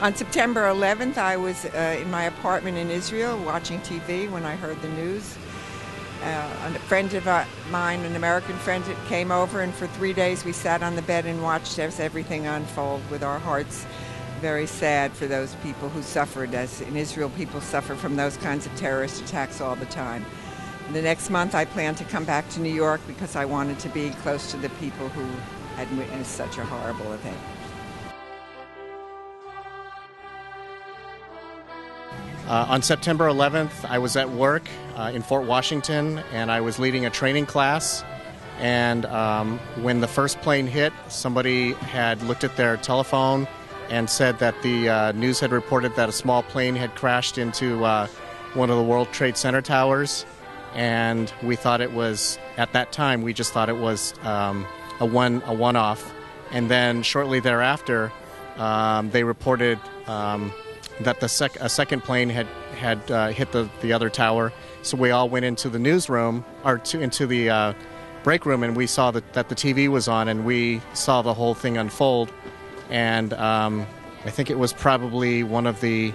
On September 11th, I was in my apartment in Israel watching TV when I heard the news. A friend of mine, an American friend, came over, and for 3 days we sat on the bed and watched as everything unfold with our hearts very sad for those people who suffered. As in Israel, people suffer from those kinds of terrorist attacks all the time. The next month I plan to come back to New York because I wanted to be close to the people who had witnessed such a horrible event. On September 11th, I was at work in Fort Washington, and I was leading a training class. And when the first plane hit, somebody had looked at their telephone and said that the news had reported that a small plane had crashed into one of the World Trade Center towers. And we thought it was, at that time, we just thought it was a one-off. And then shortly thereafter, they reported that a second plane had hit the other tower. So we all went into the newsroom, or into the break room, and we saw that the TV was on, and we saw the whole thing unfold. And I think it was probably one of the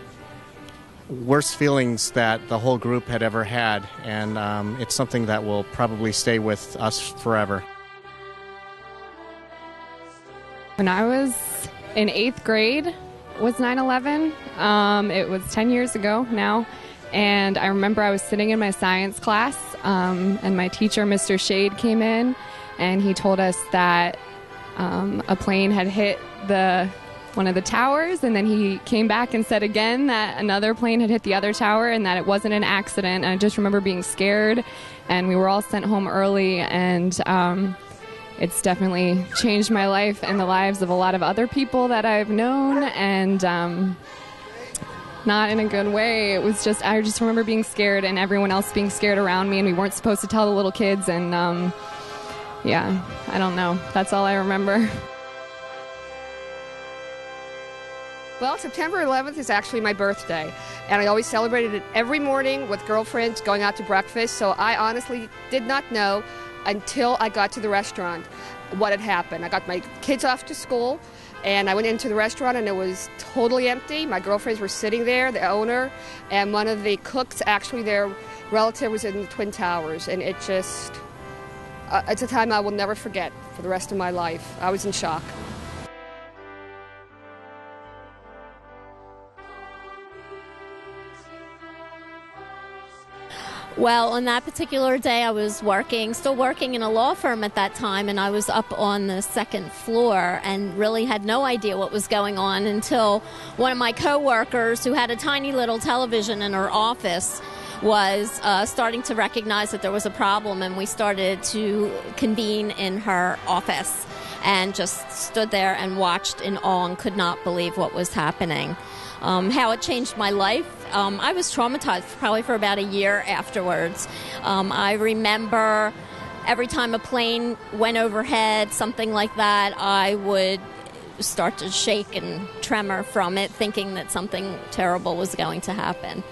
worst feelings that the whole group had ever had, and it's something that will probably stay with us forever. When I was in 8th grade was 9/11. It was 10 years ago now, and I remember I was sitting in my science class, and my teacher, Mr. Shade, came in, and he told us that a plane had hit one of the towers, and then he came back and said again that another plane had hit the other tower and that it wasn't an accident. And I just remember being scared, and we were all sent home early, and it's definitely changed my life and the lives of a lot of other people that I've known, and not in a good way. It was just, I just remember being scared and everyone else being scared around me, and we weren't supposed to tell the little kids, and yeah, I don't know. That's all I remember. Well, September 11th is actually my birthday, and I always celebrated it every morning with girlfriends going out to breakfast, so I honestly did not know until I got to the restaurant what had happened. I got my kids off to school, and I went into the restaurant, and it was totally empty. My girlfriends were sitting there, the owner, and one of the cooks, actually their relative, was in the Twin Towers, and it just, it's a time I will never forget for the rest of my life. I was in shock. Well, on that particular day, I was still working in a law firm at that time, and I was up on the second floor and really had no idea what was going on until one of my coworkers, who had a tiny little television in her office, was starting to recognize that there was a problem, and we started to convene in her office and just stood there and watched in awe and could not believe what was happening. How it changed my life. I was traumatized probably for about a year afterwards. I remember every time a plane went overhead, something like that, I would start to shake and tremor from it, thinking that something terrible was going to happen.